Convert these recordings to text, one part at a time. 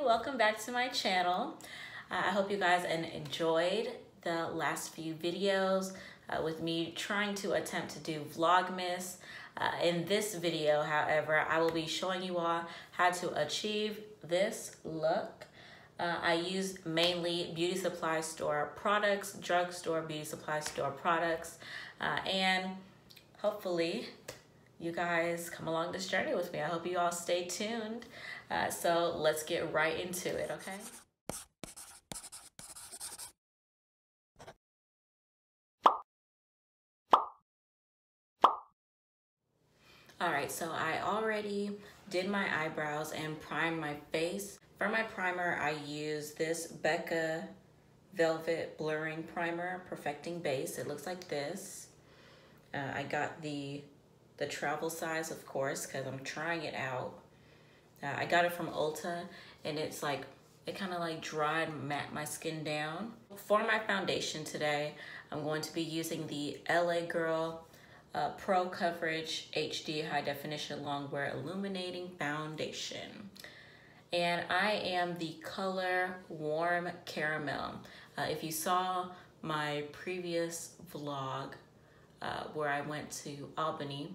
welcome back to my channel. I hope you guys enjoyed the last few videos with me trying to attempt to do Vlogmas. In this video, however, I will be showing you all how to achieve this look. I use mainly beauty supply store products, drugstore beauty supply store products, and hopefully you guys come along this journey with me. I hope you all stay tuned. So let's get right into it, okay? All right, so I already did my eyebrows and primed my face. For my primer, I use this Becca Velvet Blurring Primer, Perfecting Base. It looks like this. I got the travel size, of course, because I'm trying it out. I got it from Ulta, and it's like, it kind of like dried, matte my skin down. For my foundation today, I'm going to be using the LA Girl Pro Coverage HD High Definition Longwear Illuminating Foundation. And I am the color Warm Caramel. If you saw my previous vlog where I went to Albany,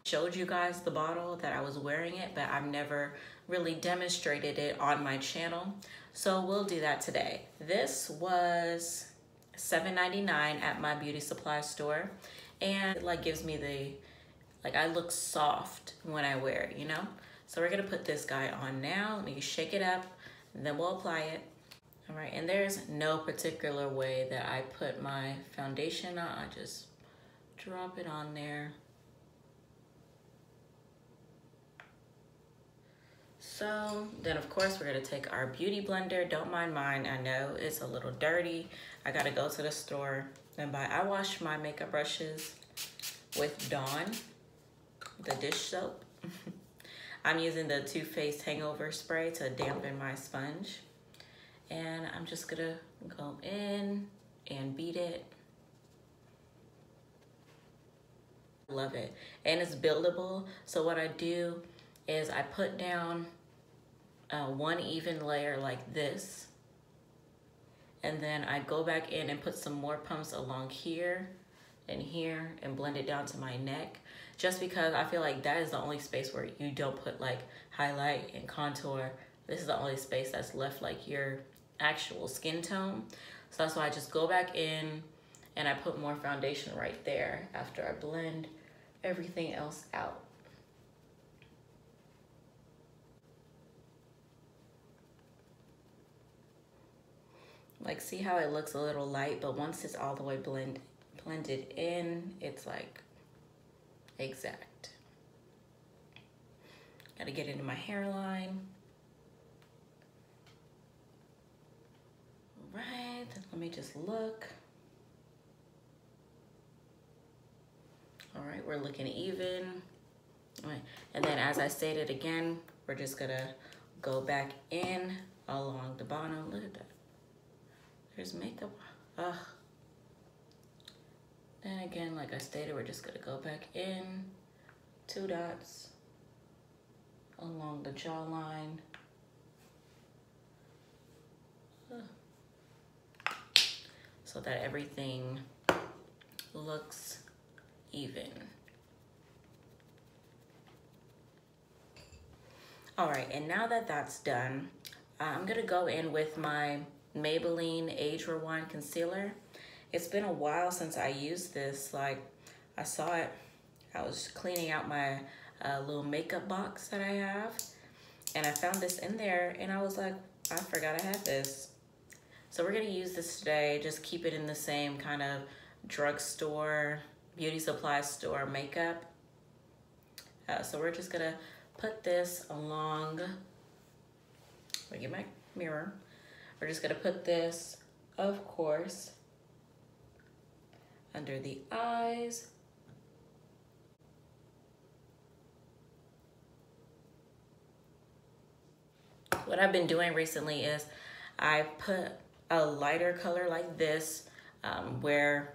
showed you guys the bottle that I was wearing it, but I've never really demonstrated it on my channel. So we'll do that today. This was $7.99 at my beauty supply store. And it like gives me the, like I look soft when I wear it, you know? So we're gonna put this guy on now. Let me shake it up, and then we'll apply it. All right, and there's no particular way that I put my foundation on. I just drop it on there. So then of course we're gonna take our beauty blender. Don't mind mine, I know it's a little dirty. I gotta go to the store and buy, I wash my makeup brushes with Dawn, the dish soap. I'm using the Too Faced Hangover Spray to dampen my sponge. And I'm just gonna go in and beat it. Love it, and it's buildable. So what I do is I put down one even layer like this, and then I go back in and put some more pumps along here and here and blend it down to my neck, just because I feel like that is the only space where you don't put like highlight and contour. This is the only space that's left like your actual skin tone. So that's why I just go back in and I put more foundation right there after I blend everything else out. Like, see how it looks a little light, but once it's all the way blended in, it's like exact. Gotta get into my hairline. All right, let me just look. All right, we're looking even. All right. And then as I stated again, we're just gonna go back in along the bottom. Look at that. There's makeup. Ugh. Then again, like I stated, we're just gonna go back in, 2 dots along the jawline. So that everything looks even. All right, and now that that's done, I'm gonna go in with my Maybelline Age Rewind Concealer. It's been a while since I used this. Like, I saw it, I was cleaning out my little makeup box that I have, and I found this in there, and I was like, I forgot I had this. So we're gonna use this today, just keep it in the same kind of drugstore, beauty supply store makeup. So we're just gonna put this along, let me get my mirror. We're just gonna put this, of course, under the eyes. What I've been doing recently is I put a lighter color like this where,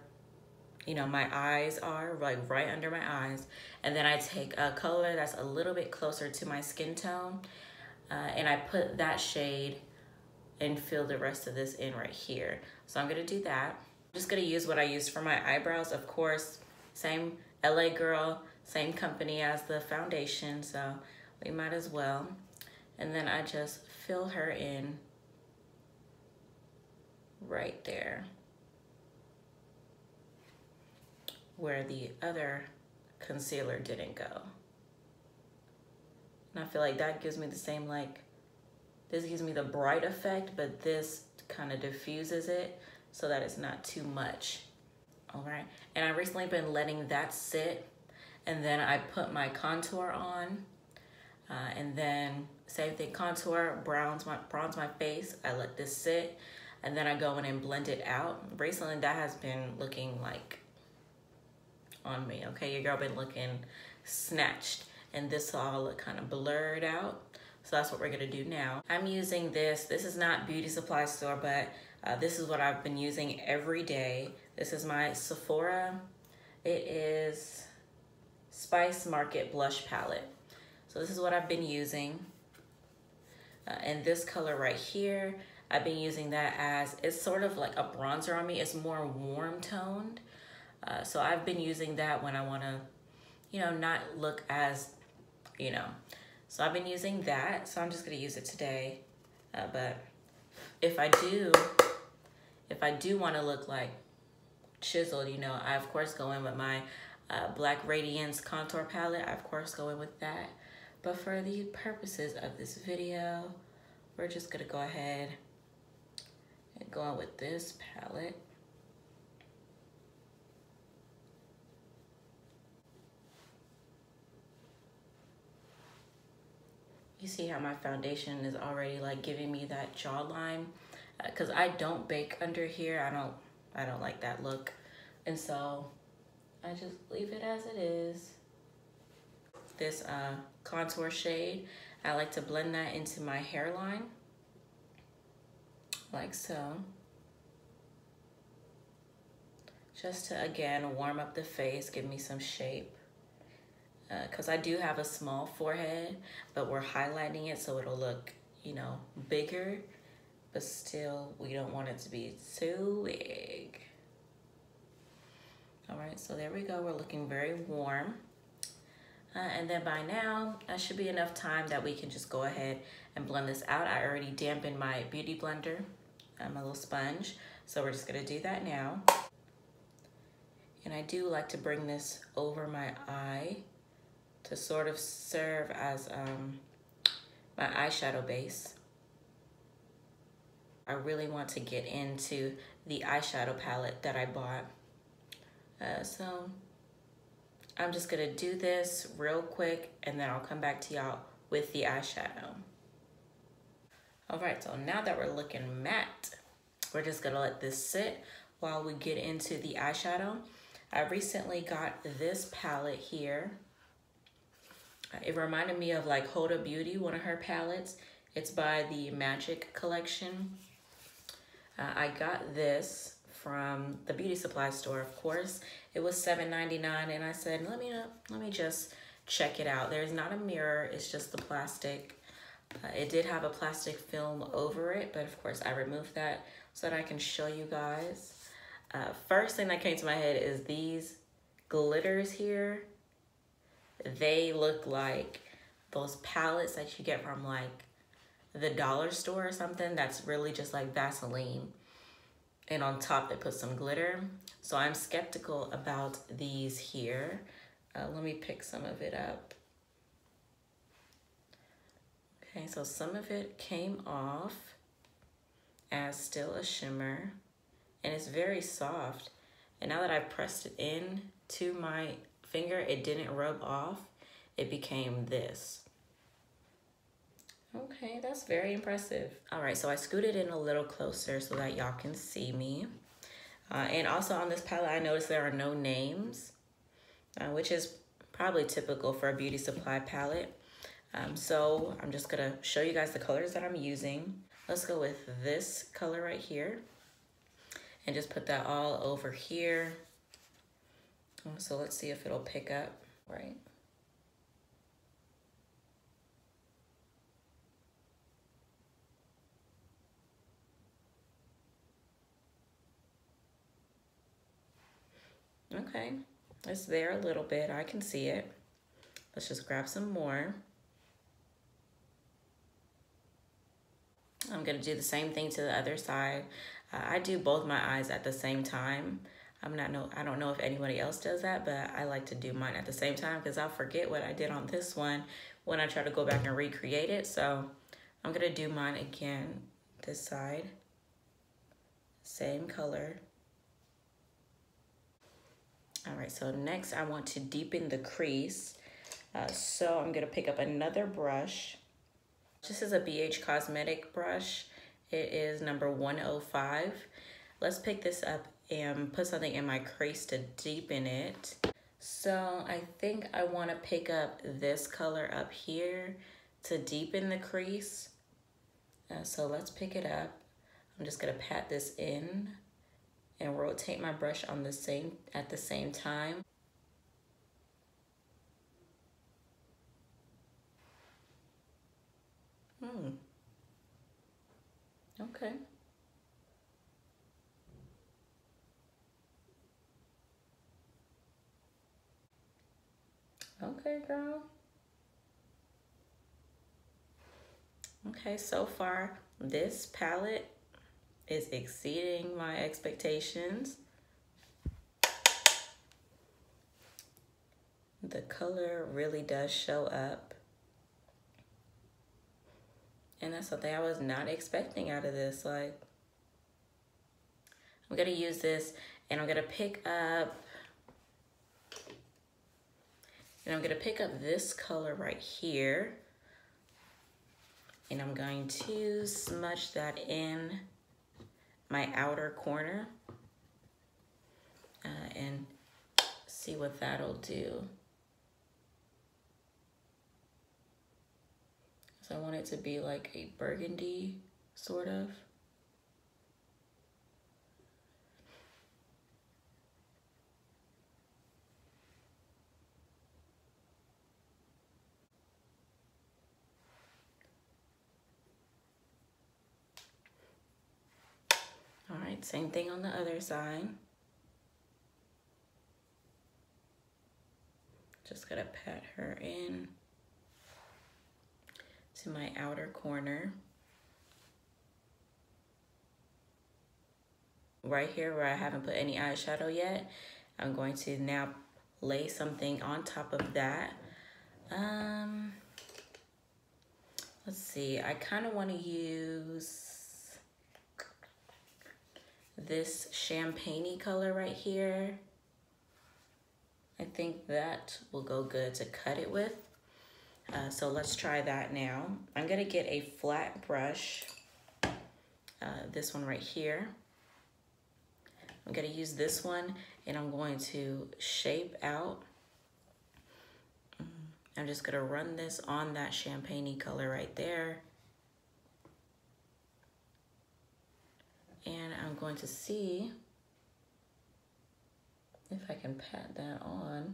you know, my eyes are, like right under my eyes. And then I take a color that's a little bit closer to my skin tone. and I put that shade and fill the rest of this in right here. So I'm gonna do that. I'm just gonna use what I used for my eyebrows. Of course, same LA Girl, same company as the foundation, so we might as well. And then I just fill her in right there where the other concealer didn't go. And I feel like that gives me the same, like, this gives me the bright effect, but this kind of diffuses it so that it's not too much. All right, and I've recently been letting that sit, and then I put my contour on, and then same thing, contour, bronze my face. I let this sit, and then I go in and blend it out. Recently, that has been looking like on me, okay? Your girl been looking snatched, and this all look kind of blurred out. So that's what we're gonna do now. I'm using this. This is not beauty supply store, but this is what I've been using every day. This is my Sephora. It is Spice Market Blush Palette. So this is what I've been using. And this color right here, I've been using that as, it's sort of like a bronzer on me. It's more warm toned. So I've been using that when I wanna, you know, not look as, you know. So I've been using that. So I'm just gonna use it today. But if I do wanna look like chiseled, you know, I of course go in with my Black Radiance contour palette. I of course go in with that. But for the purposes of this video, we're just gonna go ahead and go in with this palette. You see how my foundation is already like giving me that jawline, because I don't bake under here. I don't like that look, and so I just leave it as it is. This contour shade, I like to blend that into my hairline, like so. Just to, again, warm up the face, give me some shape. Because I do have a small forehead, but we're highlighting it so it'll look, you know, bigger, but still we don't want it to be too big. All right, so there we go. We're looking very warm. And then by now, that should be enough time that we can just go ahead and blend this out. I already dampened my beauty blender, my little sponge. So we're just gonna do that now. And I do like to bring this over my eye to sort of serve as my eyeshadow base. I really want to get into the eyeshadow palette that I bought. So I'm just gonna do this real quick and then I'll come back to y'all with the eyeshadow. All right, so now that we're looking matte, we're just gonna let this sit while we get into the eyeshadow. I recently got this palette here. It reminded me of like Huda Beauty, one of her palettes. It's by the Magic Collection. I got this from the beauty supply store, of course. It was $7.99 and I said, let me just check it out. There's not a mirror, it's just the plastic. It did have a plastic film over it, but of course I removed that so that I can show you guys. First thing that came to my head is these glitters here. They look like those palettes that you get from like the dollar store or something that's really just like Vaseline. And on top they put some glitter. So I'm skeptical about these here. Let me pick some of it up. Okay, so some of it came off as still a shimmer. And it's very soft. And now that I've pressed it in to my finger, it didn't rub off. It became this. Okay, that's very impressive. All right, so I scooted in a little closer so that y'all can see me. And also on this palette, I noticed there are no names, which is probably typical for a beauty supply palette. So I'm just gonna show you guys the colors that I'm using. Let's go with this color right here and just put that all over here. So let's see if it'll pick up, right? Okay, it's there a little bit. I can see it. Let's just grab some more. I'm gonna do the same thing to the other side. I do both my eyes at the same time. I don't know if anybody else does that, but I like to do mine at the same time because I'll forget what I did on this one when I try to go back and recreate it. So I'm gonna do mine again, this side. Same color. All right, so next I want to deepen the crease. So I'm gonna pick up another brush. This is a BH Cosmetic brush. It is number 105. Let's pick this up and put something in my crease to deepen it. So I think I want to pick up this color up here to deepen the crease. So let's pick it up. I'm just gonna pat this in and rotate my brush on at the same time. Okay. Okay, girl. Okay, so far, this palette is exceeding my expectations. The color really does show up. And that's something I was not expecting out of this. Like, I'm gonna use this and I'm gonna pick up this color right here. And I'm going to smudge that in my outer corner and see what that'll do. So I want it to be like a burgundy, sort of. All right, same thing on the other side. Just gonna pat her in to my outer corner. Right here where I haven't put any eyeshadow yet, I'm going to now lay something on top of that. Let's see, I kind of want to use this champagne-y color right here. I think that will go good to cut it with. So let's try that now. I'm gonna get a flat brush, this one right here. I'm gonna use this one and I'm going to shape out. I'm just gonna run this on that champagne-y color right there. And I'm going to see if I can pat that on.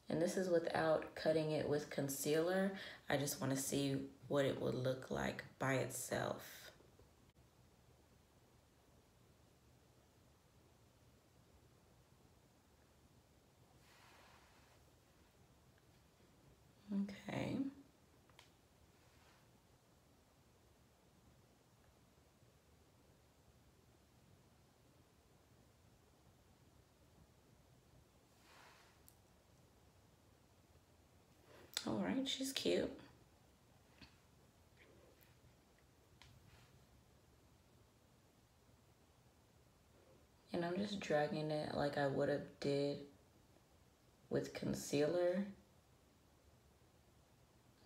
And this is without cutting it with concealer. I just want to see what it would look like by itself. Okay. All right, she's cute. And I'm just dragging it like I would have did with concealer.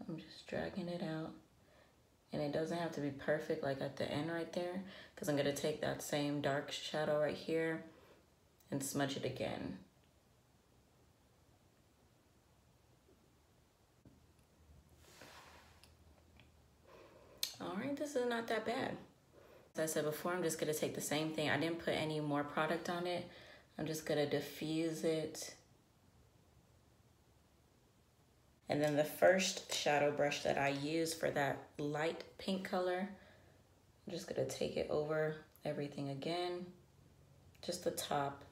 I'm just dragging it out. And it doesn't have to be perfect like at the end right there, because I'm gonna take that same dark shadow right here and smudge it again. All right, this is not that bad. As I said before, I'm just gonna take the same thing. I didn't put any more product on it. I'm just gonna diffuse it. And then the first shadow brush that I use for that light pink color, I'm just gonna take it over everything again, just the top.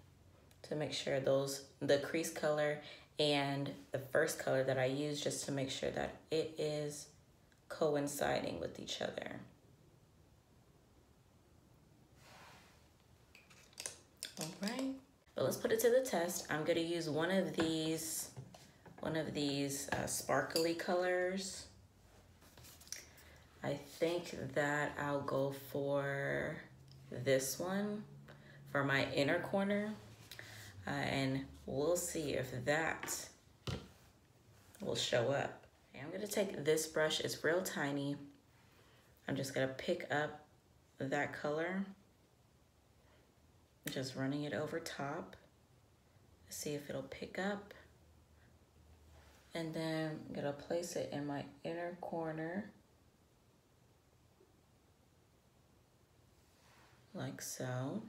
to make sure the crease color and the first color that I use, just to make sure that it is coinciding with each other. All right, but let's put it to the test. I'm gonna use one of these sparkly colors. I think that I'll go for this one for my inner corner, and we'll see if that will show up. Okay, I'm gonna take this brush, it's real tiny. I'm just gonna pick up that color, just running it over top, see if it'll pick up. And then I'm gonna place it in my inner corner, like so.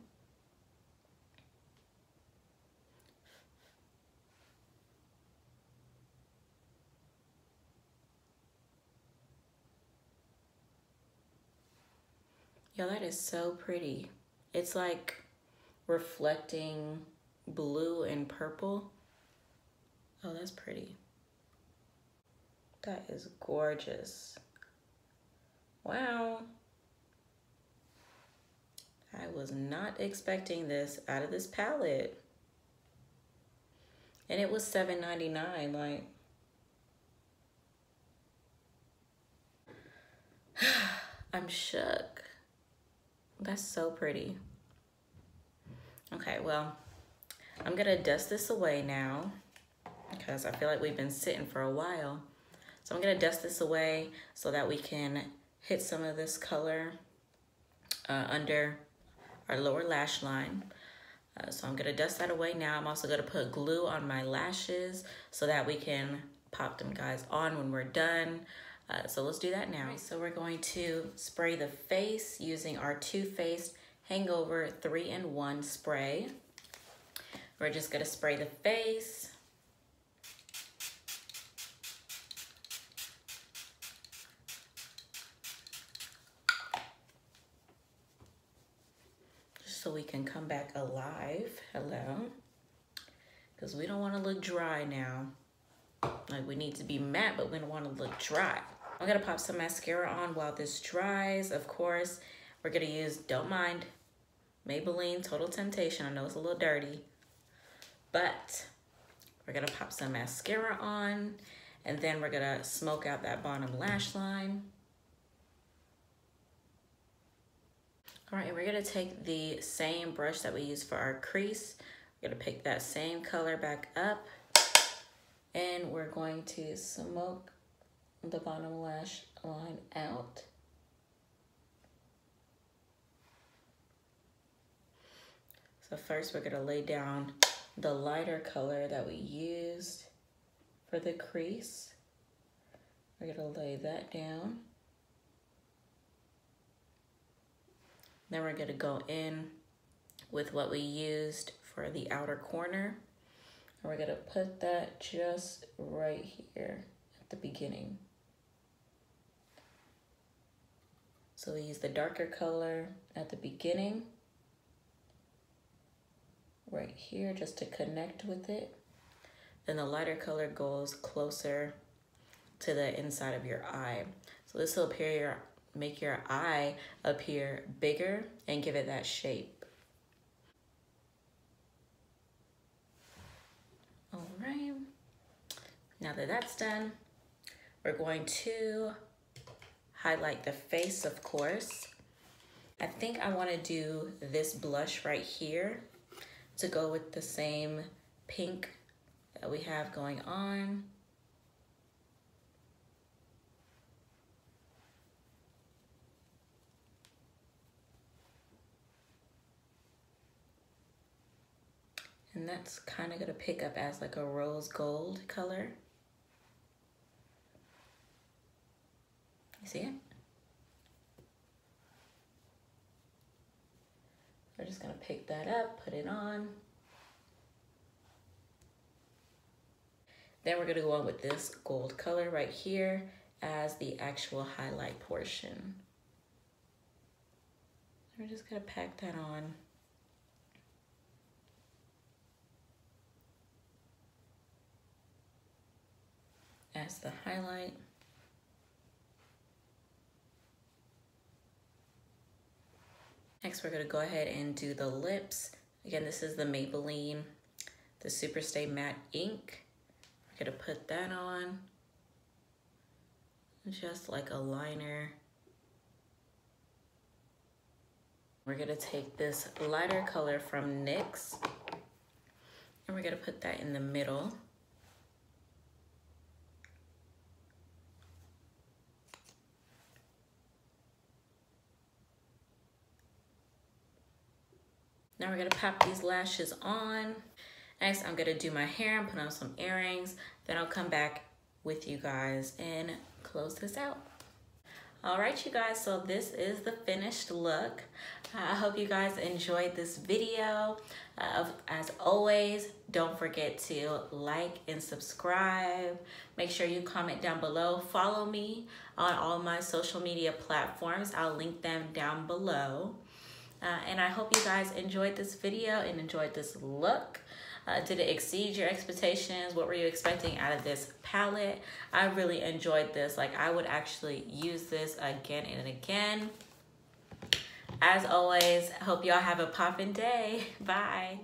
Yo, that is so pretty. It's like reflecting blue and purple. Oh, that's pretty. That is gorgeous. Wow. I was not expecting this out of this palette. And it was $7.99, like. I'm shook. That's so pretty. Okay, well, I'm gonna dust this away now because I feel like we've been sitting for a while. So I'm gonna dust this away so that we can hit some of this color under our lower lash line. So I'm gonna dust that away now. I'm also gonna put glue on my lashes so that we can pop them guys on when we're done. So let's do that now. Right, so we're going to spray the face using our Too Faced Hangover 3-in-1 spray. We're just gonna spray the face. Just so we can come back alive. Hello. Because we don't want to look dry now. Like, we need to be matte, but we don't want to look dry. I'm gonna pop some mascara on while this dries. Of course, we're gonna use, don't mind, Maybelline Total Temptation. I know it's a little dirty, but we're gonna pop some mascara on, and then we're gonna smoke out that bottom lash line. All right, and we're gonna take the same brush that we used for our crease. We're gonna pick that same color back up, and we're going to smoke the bottom lash line out. So first we're gonna lay down the lighter color that we used for the crease. We're gonna lay that down. Then we're gonna go in with what we used for the outer corner. And we're gonna put that just right here at the beginning. So we use the darker color at the beginning, right here, just to connect with it. Then the lighter color goes closer to the inside of your eye. So this will make your eye appear bigger and give it that shape. All right, now that that's done, we're going to highlight the face, of course. I think I want to do this blush right here to go with the same pink that we have going on. And that's kind of going to pick up as like a rose gold color. You see it? We're just gonna pick that up, put it on. Then we're gonna go on with this gold color right here as the actual highlight portion. We're just gonna pack that on. as the highlight. Next, we're gonna go ahead and do the lips. Again, this is the Maybelline, the Super Stay Matte Ink. We're gonna put that on, just like a liner. We're gonna take this lighter color from NYX, and we're gonna put that in the middle. Now we're gonna pop these lashes on. Next, I'm gonna do my hair and put on some earrings. Then I'll come back with you guys and close this out. All right, you guys, so this is the finished look. I hope you guys enjoyed this video. As always, don't forget to like and subscribe. Make sure you comment down below. Follow me on all my social media platforms. I'll link them down below. And I hope you guys enjoyed this video and enjoyed this look. Did it exceed your expectations? What were you expecting out of this palette? I really enjoyed this. Like, I would actually use this again and again. As always, I hope y'all have a poppin' day. Bye.